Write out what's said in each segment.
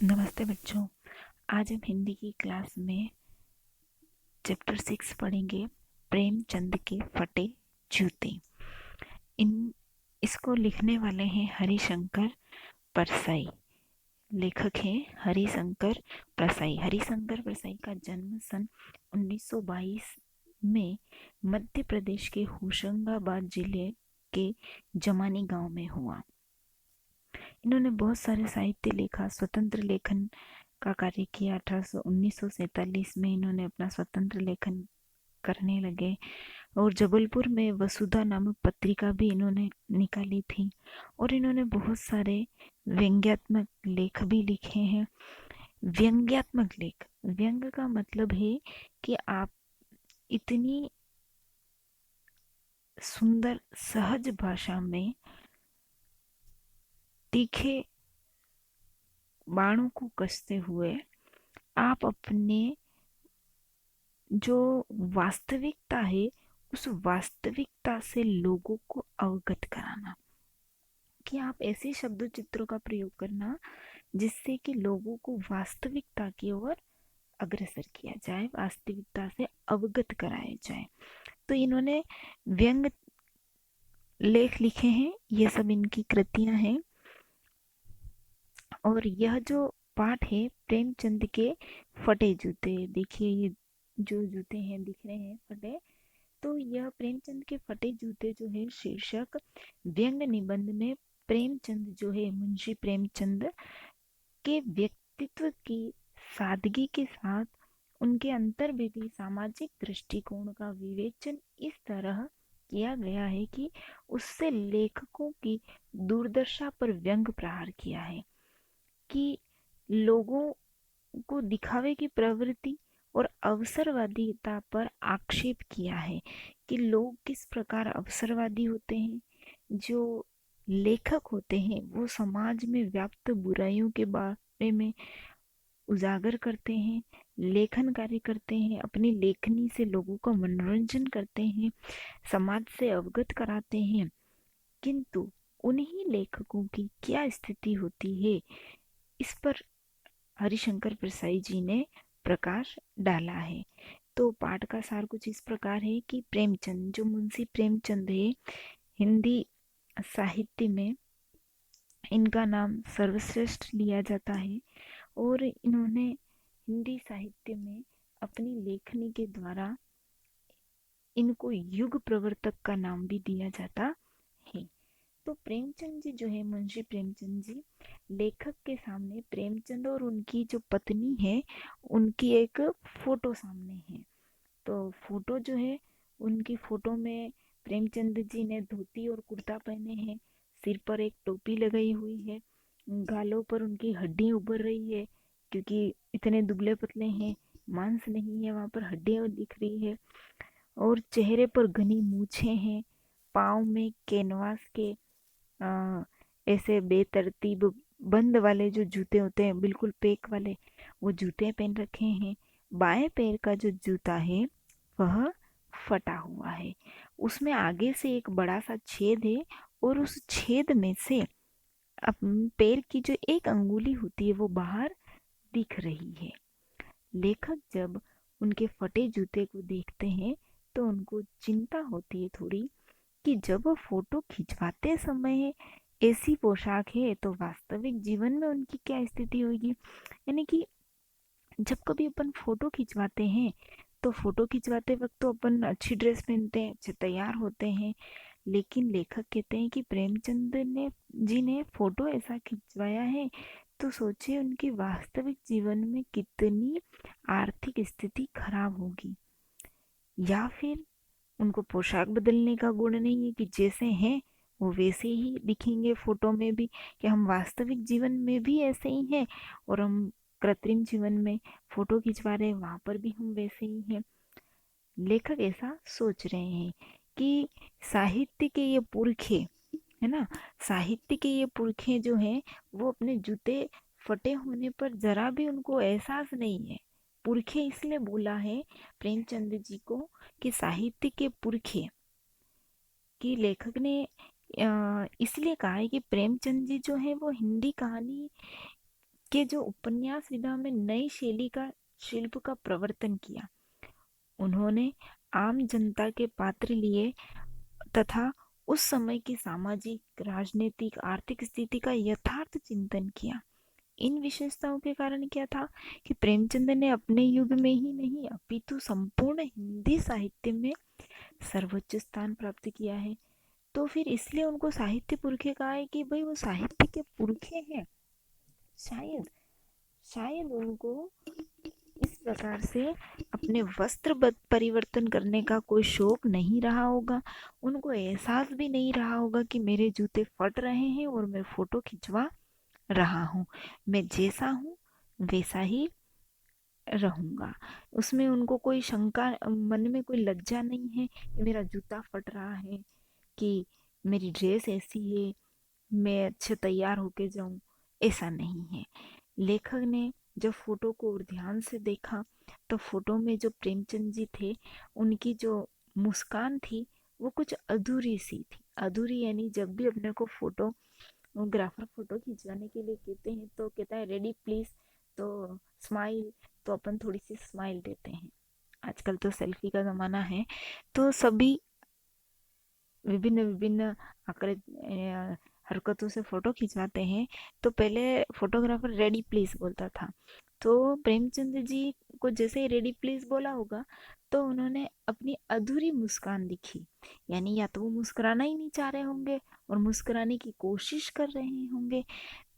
नमस्ते बच्चों। आज हम हिंदी की क्लास में चैप्टर 6 पढ़ेंगे, प्रेमचंद के फटे जूते। इन इसको लिखने वाले हैं हरिशंकर परसाई। लेखक हैं हरिशंकर परसाई। हरिशंकर परसाई का जन्म सन 1922 में मध्य प्रदेश के होशंगाबाद जिले के जमानी गांव में हुआ। इन्होंने बहुत सारे साहित्य लिखा, स्वतंत्र लेखन का कार्य किया। 1947 में इन्होंने अपना स्वतंत्र लेखन करने लगे और जबलपुर में वसुधा नामक पत्रिका भी इन्होंने निकाली थी। और इन्होंने बहुत सारे व्यंग्यात्मक लेख भी लिखे हैं। व्यंग्यात्मक लेख, व्यंग का मतलब है कि आप इतनी सुंदर सहज भाषा में तीखे बाणों को कसते हुए आप अपने जो वास्तविकता है उस वास्तविकता से लोगों को अवगत कराना, कि आप ऐसे शब्द चित्रों का प्रयोग करना जिससे कि लोगों को वास्तविकता की ओर अग्रसर किया जाए, वास्तविकता से अवगत कराया जाए। तो इन्होंने व्यंग लेख लिखे हैं, ये सब इनकी कृतियां हैं। और यह जो पाठ है प्रेमचंद के फटे जूते, देखिए ये जो जूते हैं दिख रहे हैं फटे, तो यह प्रेमचंद के फटे जूते जो है शीर्षक व्यंग निबंध में प्रेमचंद जो है मुंशी प्रेमचंद के व्यक्तित्व की सादगी के साथ उनके अंतर्भिदी सामाजिक दृष्टिकोण का विवेचन इस तरह किया गया है कि उससे लेखकों की दुर्दशा पर व्यंग प्रहार किया है, कि लोगों को दिखावे की प्रवृत्ति और अवसरवादिता पर आक्षेप किया है, कि लोग किस प्रकार अवसरवादी होते हैं। जो लेखक होते हैं वो समाज में व्याप्त बुराइयों के बारे में उजागर करते हैं, लेखन कार्य करते हैं, अपनी लेखनी से लोगों का मनोरंजन करते हैं, समाज से अवगत कराते हैं। किंतु उन्हीं लेखकों की क्या स्थिति होती है, इस पर हरिशंकर परसाई जी ने प्रकाश डाला है। तो पाठ का सार कुछ इस प्रकार है कि प्रेमचंद, जो मुंशी प्रेमचंद है, हिंदी साहित्य में इनका नाम सर्वश्रेष्ठ लिया जाता है। और इन्होंने हिंदी साहित्य में अपनी लेखनी के द्वारा इनको युग प्रवर्तक का नाम भी दिया जाता है। तो प्रेमचंद जी जो है, मुंशी प्रेमचंद जी, लेखक के सामने प्रेमचंद और उनकी जो पत्नी है उनकी एक फोटो सामने है। तो फोटो जो है, उनकी फोटो में प्रेमचंद जी ने धोती और कुर्ता पहने हैं, सिर पर एक टोपी लगाई हुई है, गालों पर उनकी हड्डियां उभर रही है, क्योंकि इतने दुबले पतले हैं, मांस नहीं है, वहां पर हड्डियां दिख रही है। और चेहरे पर घनी मूछें हैं, पाँव में कैनवास के आ, ऐसे बेतरतीब बंद वाले जो जूते होते हैं, बिल्कुल पेक वाले, वो जूते पहन रखे हैं। बाएं पैर का जो जूता है वह फटा हुआ है, उसमें आगे से एक बड़ा सा छेद है और उस छेद में से पैर की जो एक अंगुली होती है वो बाहर दिख रही है। लेखक जब उनके फटे जूते को देखते हैं तो उनको चिंता होती है थोड़ी, कि जब वो फोटो खिंचवाते समय ऐसी पोशाक है तो वास्तविक जीवन में उनकी क्या स्थिति होगी। यानी कि जब कभी अपन फोटो खिंचवाते हैं तो फोटो खिंचवाते वक्त तो अपन अच्छी ड्रेस पहनते हैं, अच्छे तैयार होते हैं, लेकिन लेखक कहते हैं कि प्रेमचंद ने जी ने फोटो ऐसा खिंचवाया है तो सोचिए उनकी वास्तविक जीवन में कितनी आर्थिक स्थिति खराब होगी। या फिर उनको पोशाक बदलने का गुण नहीं है, कि जैसे हैं वो वैसे ही दिखेंगे फोटो में भी, कि हम वास्तविक जीवन में भी ऐसे ही हैं और हम कृत्रिम जीवन में फोटो खिंचवा रहे हैं वहां पर भी हम वैसे ही हैं। लेखक ऐसा सोच रहे हैं कि साहित्य के ये पुरखे, है ना, साहित्य के ये पुरखे जो हैं वो अपने जूते फटे होने पर जरा भी उनको एहसास नहीं है। पुरखे इसलिए बोला है प्रेमचंद जी को कि साहित्य के पुरखे, कि लेखक ने इसलिए कहा है कि प्रेमचंद जी जो है वो हिंदी कहानी के जो उपन्यास विधा में नई शैली का शिल्प का प्रवर्तन किया। उन्होंने आम जनता के पात्र लिए तथा उस समय की सामाजिक, राजनीतिक, आर्थिक स्थिति का यथार्थ चिंतन किया। इन विशेषताओं के कारण क्या था कि प्रेमचंद ने अपने युग में ही नहीं अपितु संपूर्ण हिंदी साहित्य में सर्वोच्च स्थान प्राप्त किया है। तो फिर इसलिए उनको साहित्य पुरखे कहा है कि भाई वो साहित्य के पुरखे हैं। शायद शायद उनको इस प्रकार से अपने वस्त्र परिवर्तन करने का कोई शौक नहीं रहा होगा। उनको एहसास भी नहीं रहा होगा कि मेरे जूते फट रहे हैं और मैं फोटो खिंचवा रहा हूँ। मैं जैसा हूँ वैसा ही रहूंगा। उसमें उनको कोई शंका, मन में कोई लज्जा नहीं है कि मेरा जूता फट रहा है, कि मेरी ड्रेस ऐसी है, मैं अच्छे तैयार होके जाऊं, ऐसा नहीं है। लेखक ने जब फोटो को और ध्यान से देखा तो फोटो में जो प्रेमचंद जी थे उनकी जो मुस्कान थी वो कुछ अधूरी सी थी। अधूरी यानी जब भी अपने को फोटोग्राफर फोटो खिंचवाने के लिए कहते हैं तो कहता है रेडी प्लीज, तो स्माइल, तो अपन थोड़ी सी स्माइल देते हैं। आजकल तो सेल्फी का जमाना है, तो सभी विभिन्न विभिन्न हरकतों से फोटो खिंचवाते हैं। तो पहले फोटोग्राफर रेडी प्लीज बोलता था, तो प्रेमचंद जी को जैसे ही रेडी प्लीज बोला होगा तो उन्होंने अपनी अधूरी मुस्कान दिखी। यानी या तो वो मुस्कुराना ही नहीं चाह रहे होंगे और मुस्कुराने की कोशिश कर रहे होंगे।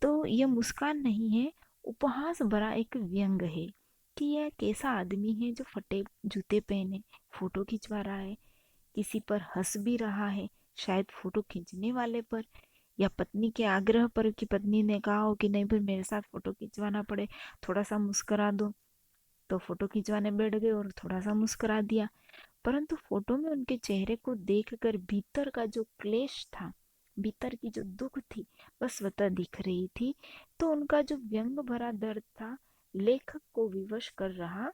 तो यह मुस्कान नहीं है, उपहास भरा एक व्यंग है कि यह कैसा आदमी है जो फटे जूते पहने फोटो खिंचवा रहा है, किसी पर हंस भी रहा है, शायद फोटो खींचने वाले पर या पत्नी के आग्रह पर कि पत्नी ने कहा हो कि नहीं भाई मेरे साथ फोटो खिंचवाना पड़े, थोड़ा सा मुस्कुरा दो, तो फोटो खिंचवाने बैठ गए और थोड़ा सा मुस्कुरा दिया। परंतु फोटो में उनके चेहरे को देखकर भीतर का जो क्लेश था, भीतर की जो दुख थी, वह स्वतः दिख रही थी। तो उनका जो व्यंग भरा दर्द था लेखक को विवश कर रहा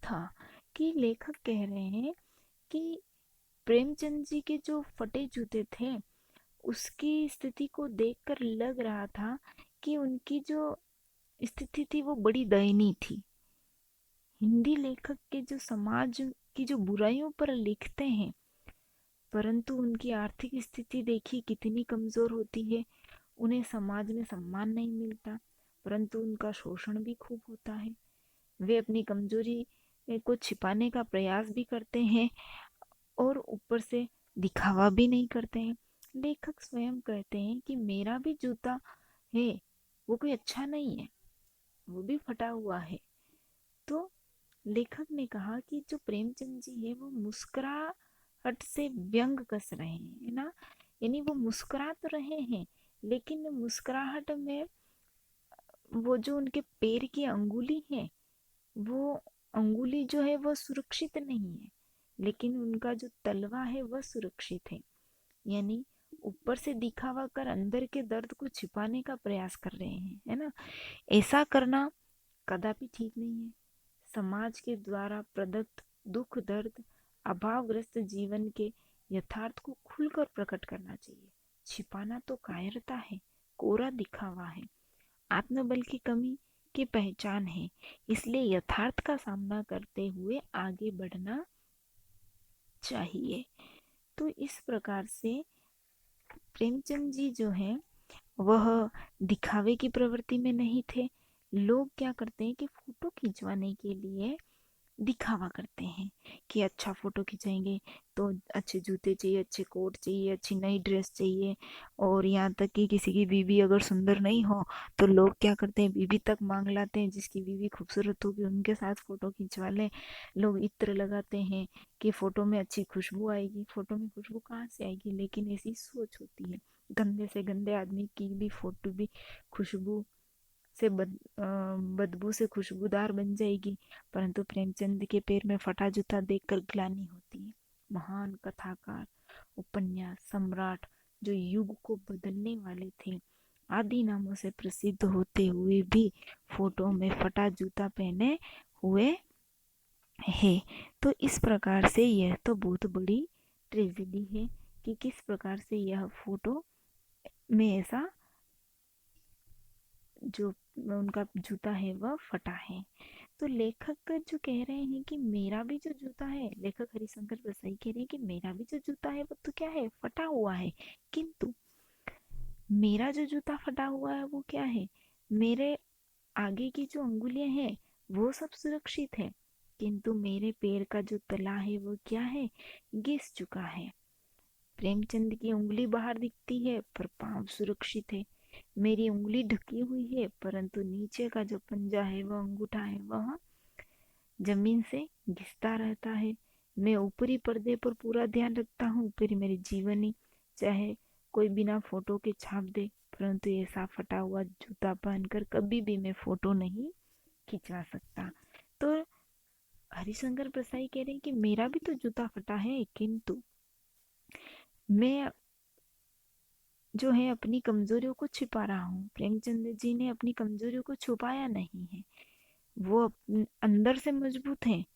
था। कि लेखक कह रहे हैं कि प्रेमचंद जी के जो फटे जूते थे उसकी स्थिति को देखकर लग रहा था कि उनकी जो स्थिति थी वो बड़ी दयनीय थी। हिंदी लेखक के जो समाज की जो बुराइयों पर लिखते हैं, परंतु उनकी आर्थिक स्थिति देखिए कितनी कमजोर होती है। उन्हें समाज में सम्मान नहीं मिलता, परंतु उनका शोषण भी खूब होता है। वे अपनी कमजोरी को छिपाने का प्रयास भी करते हैं और ऊपर से दिखावा भी नहीं करते हैं। लेखक स्वयं कहते हैं कि मेरा भी जूता है, वो कोई अच्छा नहीं है, वो भी फटा हुआ है। तो लेखक ने कहा कि जो प्रेमचंद जी है वो मुस्कुराहट से व्यंग कस रहे हैं, है ना। यानी वो मुस्कुरा तो रहे हैं लेकिन मुस्कुराहट में वो जो उनके पैर की अंगुली है, वो अंगुली जो है वो सुरक्षित नहीं है, लेकिन उनका जो तलवा है वह सुरक्षित है। यानी ऊपर से दिखावा कर अंदर के दर्द को छिपाने का प्रयास कर रहे हैं, है ना। ऐसा करना कदापि ठीक नहीं है। समाज के द्वारा प्रदत्त दुख दर्द, अभावग्रस्त जीवन के यथार्थ को खुलकर प्रकट करना चाहिए। छिपाना तो कायरता है, कोरा दिखावा है, आत्मबल की कमी की पहचान है। इसलिए यथार्थ का सामना करते हुए आगे बढ़ना चाहिए। तो इस प्रकार से प्रेमचंद जी जो है वह दिखावे की प्रवृत्ति में नहीं थे। लोग क्या करते हैं कि फोटो खिंचवाने के लिए दिखावा करते हैं कि अच्छा फोटो खिंचाएंगे तो अच्छे जूते चाहिए, अच्छे कोट चाहिए, अच्छी नई ड्रेस चाहिए। और यहाँ तक कि किसी की बीवी अगर सुंदर नहीं हो तो लोग क्या करते हैं, बीवी तक मांग लाते हैं, जिसकी बीवी खूबसूरत होगी उनके साथ फोटो खिंचवा लें। लोग इत्र लगाते हैं कि फोटो में अच्छी खुशबू आएगी। फोटो में खुशबू कहाँ से आएगी, लेकिन ऐसी सोच होती है। गंदे से गंदे आदमी की भी फोटो भी खुशबू से बदबू से खुशबूदार बन जाएगी। परंतु प्रेमचंद के पैर में फटा जूता देखकर ग्लानि होती है। महान कथाकार, उपन्यास सम्राट, जो युग को बदलने वाले थे, आदि नामों से प्रसिद्ध होते हुए भी फोटो में फटा जूता पहने हुए है। तो इस प्रकार से यह तो बहुत बड़ी ट्रेजेडी है कि किस प्रकार से यह फोटो में ऐसा जो उनका जूता है वह फटा है। तो लेखक जो कह रहे हैं कि मेरा भी जो जूता है, लेखक हरिशंकर प्रसाई कह रहे हैं कि मेरा भी जो जूता है वो तो क्या है, फटा हुआ है, किंतु मेरा जो जूता फटा हुआ है वो क्या है, मेरे आगे की जो अंगुलियां हैं वो सब सुरक्षित है, किंतु मेरे पैर का जो तला है वो क्या है, घिस चुका है। प्रेमचंद की उंगली बाहर दिखती है पर पांव सुरक्षित है। मेरी उंगली ढकी हुई है परंतु नीचे का जो पंजा है, वह अंगूठा है, वह जमीन से घिसता रहता है। मैं ऊपरी पर्दे पर पूरा ध्यान रखता हूँ, फिर मेरी जीवनी चाहे कोई बिना फोटो के छाप दे, परंतु ऐसा फटा हुआ जूता पहनकर कभी भी मैं फोटो नहीं खिंचवा सकता। तो हरिशंकर प्रसाई कह रहे हैं कि मेरा भी तो जूता फटा है, किंतु मैं जो है अपनी कमजोरियों को छिपा रहा हूँ। प्रेमचंद जी ने अपनी कमजोरियों को छुपाया नहीं है, वो अंदर से मजबूत हैं,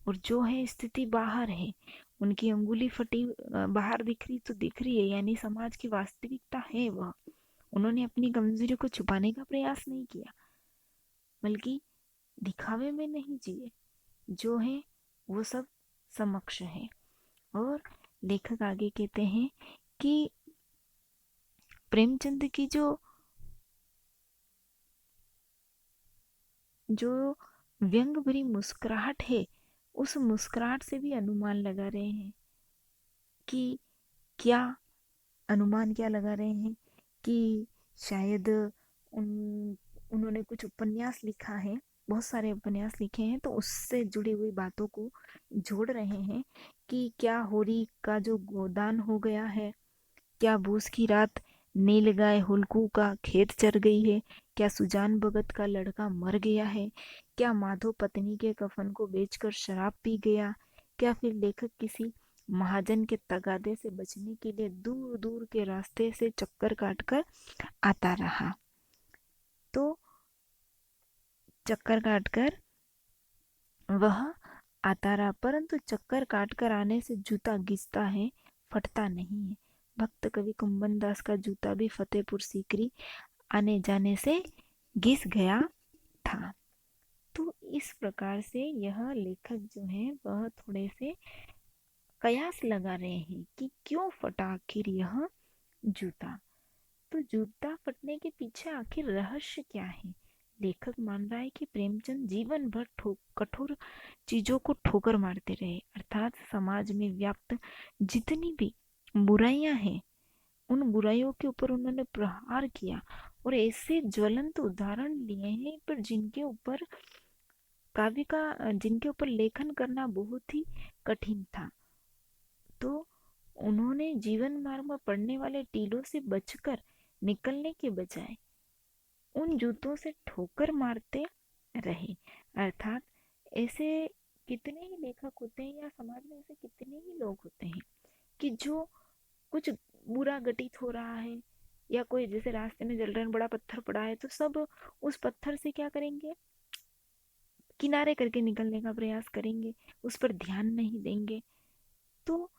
और जो है स्थिति बाहर है, उनकी अंगुली फटी बाहर दिख रही तो दिख रही है, यानी समाज की वास्तविकता है वह। उन्होंने अपनी कमजोरी को छुपाने का प्रयास नहीं किया, बल्कि दिखावे में नहीं जिए, जो है वो सब समक्ष है। और लेखक आगे कहते हैं कि प्रेमचंद की जो व्यंग भरी मुस्कुराहट है, उस मुस्कुराहट से भी अनुमान लगा रहे हैं कि क्या, अनुमान क्या लगा रहे हैं कि शायद उन्होंने कुछ उपन्यास लिखा है, बहुत सारे उपन्यास लिखे हैं, तो उससे जुड़ी हुई बातों को जोड़ रहे हैं कि क्या होरी का जो गोदान हो गया है, क्या बूस की रात नील गाय हुलकू का खेत चर गई है, क्या सुजान भगत का लड़का मर गया है, क्या माधो पत्नी के कफन को बेचकर शराब पी गया, क्या फिर लेखक किसी महाजन के तगादे से बचने के लिए दूर दूर के रास्ते से चक्कर काटकर आता रहा। तो चक्कर काटकर वह आता रहा, परंतु चक्कर काटकर आने से जूता घिसता है, फटता नहीं है। भक्त कवि कुंभन दास का जूता भी फतेहपुर सीकरी आने जाने से घिस गया था। तो इस प्रकार से यह लेखक जो है वह थोड़े से कयास लगा रहे हैं कि क्यों फटा आखिर यह जूता। तो जूता फटने के पीछे आखिर रहस्य क्या है। लेखक मान रहा है कि प्रेमचंद जीवन भर कठोर चीजों को ठोकर मारते रहे, अर्थात समाज में व्याप्त जितनी भी बुराइयां हैं, उन बुराइयों के ऊपर उन्होंने प्रहार किया, और ऐसे ज्वलंत उदाहरण लिए हैं पर जिनके ऊपर लेखन करना बहुत ही कठिन था। तो उन्होंने जीवन मार्ग में पड़ने वाले टीलों से बचकर निकलने के बजाय उन जूतों से ठोकर मारते रहे। अर्थात ऐसे कितने ही लेखक होते हैं, या समाज में ऐसे कितने ही लोग होते हैं कि जो कुछ बुरा घटित हो रहा है, या कोई जैसे रास्ते में जल रहे हैं, बड़ा पत्थर पड़ा है, तो सब उस पत्थर से क्या करेंगे, किनारे करके निकलने का प्रयास करेंगे, उस पर ध्यान नहीं देंगे। तो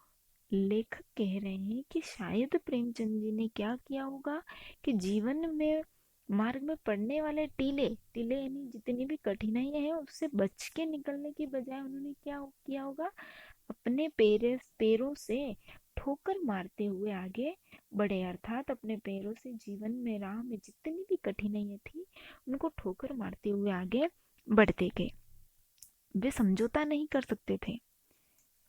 लेखक कह रहे हैं कि शायद प्रेमचंद जी ने क्या किया होगा कि जीवन में मार्ग में पड़ने वाले टीले टीले यानी जितनी भी कठिनाइयां हैं उससे बच के निकलने की बजाय उन्होंने क्या किया होगा, अपने पैरों से ठोकर मारते हुए आगे बढ़े। अर्थात अपने पैरों से जीवन में राह में जितनी भी कठिनाइयां थी उनको ठोकर मारते हुए आगे बढ़ते गए। वे समझौता नहीं कर सकते थे,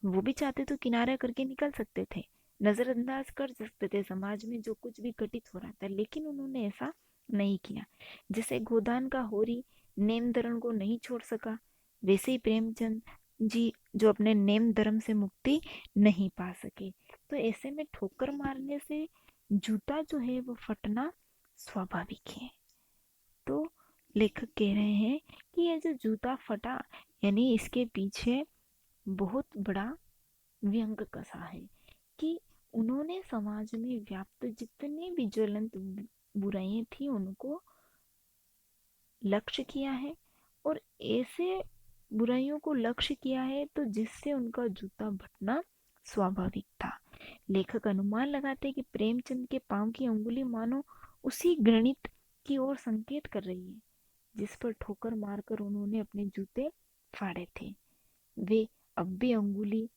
वो भी चाहते तो किनारा करके निकल सकते थे, नजरअंदाज कर सकते थे समाज में जो कुछ भी घटित हो रहा था, लेकिन उन्होंने ऐसा नहीं किया। जैसे गोदान का होरी नेम धर्म को नहीं छोड़ सका, वैसे ही प्रेमचंद जी जो अपने नेम धर्म से मुक्ति नहीं पा सके। तो ऐसे में ठोकर मारने से जूता जो है वो फटना स्वाभाविक है। तो लेखक कह रहे हैं कि ये जो जूता फटा, यानी इसके पीछे बहुत बड़ा व्यंग कसा है कि उन्होंने समाज में व्याप्त जितने भी ज्वलंत बुराइयां थी उनको लक्ष्य किया है, और ऐसे बुराइयों को लक्ष्य किया है तो जिससे उनका जूता फटना स्वाभाविक था। लेखक अनुमान लगाते कि प्रेमचंद के पांव की अंगुली मानो उसी गणित की ओर संकेत कर रही है। जिस पर ठोकर मारकर उन्होंने अपने जूते फाड़े थे। वे अब भी अंगुली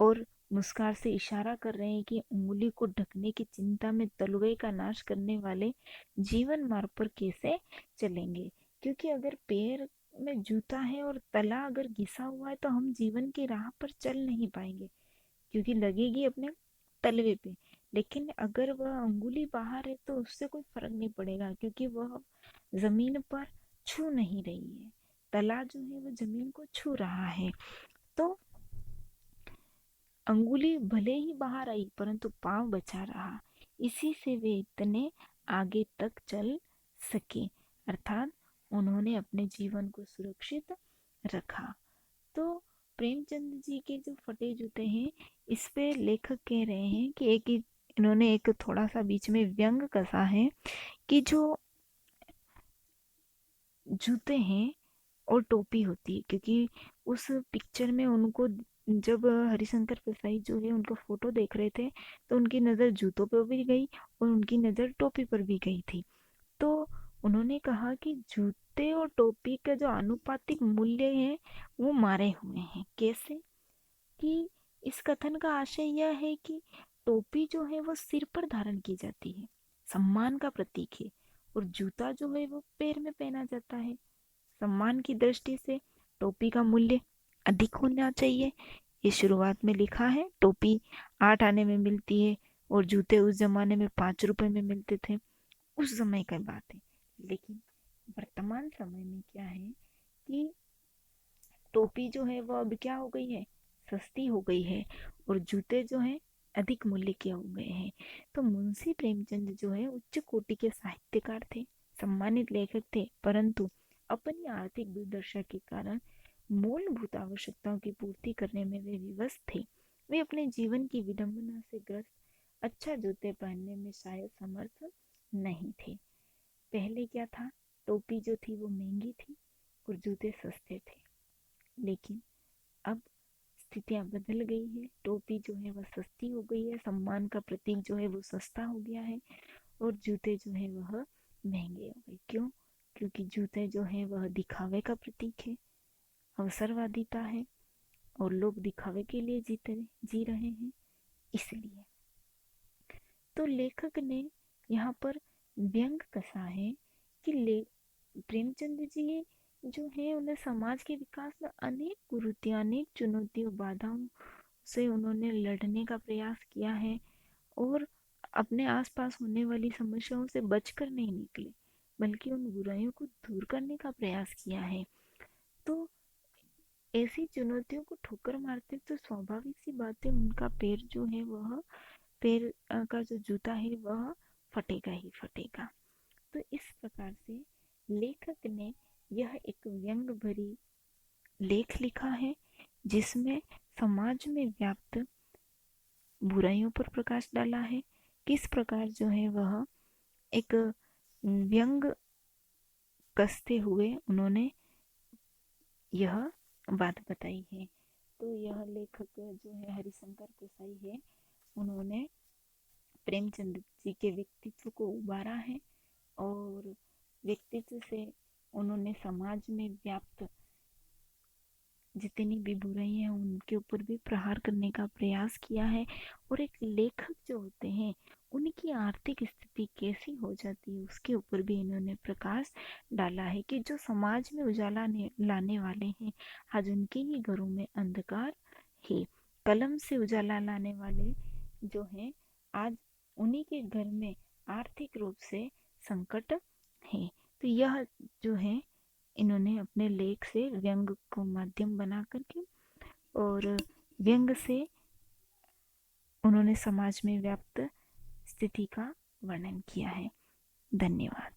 और मुस्कान से इशारा कर रहे हैं कि उंगली को ढकने की चिंता में तलवे का नाश करने वाले जीवन मार्ग पर कैसे चलेंगे, क्योंकि अगर पैर में जूता है और तला अगर घिसा हुआ है तो हम जीवन की राह पर चल नहीं पाएंगे, क्योंकि लगेगी अपने तलवे पे। लेकिन अगर वह अंगुली बाहर है तो उससे कोई फर्क नहीं पड़ेगा, क्योंकि वह जमीन पर छू नहीं रही है। तला जो है वो जमीन को छू रहा है। तो अंगुली भले ही बाहर आई परंतु पांव बचा रहा, इसी से वे इतने आगे तक चल सके, अर्थात उन्होंने अपने जीवन को सुरक्षित रखा। तो प्रेमचंद जी के जो फटे जूते हैं, इस पे लेखक कह रहे हैं कि इन्होंने एक थोड़ा सा बीच में व्यंग कसा है कि जो जूते हैं और टोपी होती है, क्योंकि उस पिक्चर में उनको जब हरिशंकर प्रसाई जो है उनका फोटो देख रहे थे तो उनकी नज़र जूतों पर भी गई और उनकी नज़र टोपी पर भी गई थी। तो उन्होंने कहा कि जूते और टोपी का जो आनुपातिक मूल्य है वो मारे हुए हैं। कैसे? कि इस कथन का आशय यह है कि टोपी जो है वो सिर पर धारण की जाती है, सम्मान का प्रतीक है, और जूता जो है वो पैर में पहना जाता है। सम्मान की दृष्टि से टोपी का मूल्य अधिक होना चाहिए। ये शुरुआत में लिखा है। टोपी 8 आने में मिलती है और जूते उस जमाने में 5 रुपए में मिलते थे। उस समय की बात है। लेकिन वर्तमान समय में क्या है कि टोपी जो है वो अब क्या हो गई है, सस्ती हो गई है, और जूते जो है अधिक मूल्य के हो गए हैं। तो मुंशी प्रेमचंद जो है उच्च कोटि के साहित्यकार थे, सम्मानित लेखक थे, परंतु अपनी आर्थिक दुर्दशा के कारण मूलभूत आवश्यकताओं की पूर्ति करने में वे विवश थे। वे अपने जीवन की विडंबना से ग्रस्त अच्छा जूते पहनने में शायद समर्थ नहीं थे। पहले क्या था, टोपी जो थी वो महंगी थी और जूते सस्ते थे। लेकिन अब स्थितियां बदल गई है। टोपी जो है वह सस्ती हो गई है, सम्मान का प्रतीक जो है वो सस्ता हो गया है, और जूते जो है वह महंगे हो गए। क्यों? क्योंकि जूते जो है वह दिखावे का प्रतीक है, अवसरवादिता है, और लोग दिखावे के लिए जी रहे हैं, इसलिए। तो लेखक ने यहाँ पर व्यंग कसा है कि प्रेमचंद जी जो है उन्हें समाज के विकास में अनेक कुरीतियां, अनेक चुनौतियों, बाधाओं से उन्होंने लड़ने का प्रयास किया है, और अपने आसपास होने वाली समस्याओं से बचकर नहीं निकले, बल्कि उन बुराइयों को दूर करने का प्रयास किया है। तो ऐसी चुनौतियों को ठोकर मारते तो स्वाभाविक सी बात है, उनका पैर जो है वह पैर का जो जूता है वह फटेगा ही फटेगा। तो इस प्रकार से लेखक ने यह एक व्यंग भरी लेख लिखा है, जिसमें समाज में व्याप्त बुराइयों पर प्रकाश डाला है। किस प्रकार जो है वह एक व्यंग कसते हुए उन्होंने यह बात बताई है। तो यह लेखक जो है हरिशंकर प्रसाई है, उन्होंने प्रेमचंद जी के व्यक्तित्व को उबारा है, और व्यक्तित्व से उन्होंने समाज में व्याप्त जितनी भी बुराई है उनके ऊपर भी प्रहार करने का प्रयास किया है। और एक लेखक जो होते हैं उनकी आर्थिक स्थिति कैसी हो जाती है उसके ऊपर भी इन्होंने प्रकाश डाला है, कि जो समाज में उजाला लाने वाले हैं आज उनके ही घरों में अंधकार है। कलम से उजाला लाने वाले जो हैं आज उन्हीं के घर में आर्थिक रूप से संकट है। तो यह जो है इन्होंने अपने लेख से व्यंग को माध्यम बना करके और व्यंग से उन्होंने समाज में व्याप्त स्थिति का वर्णन किया है। धन्यवाद।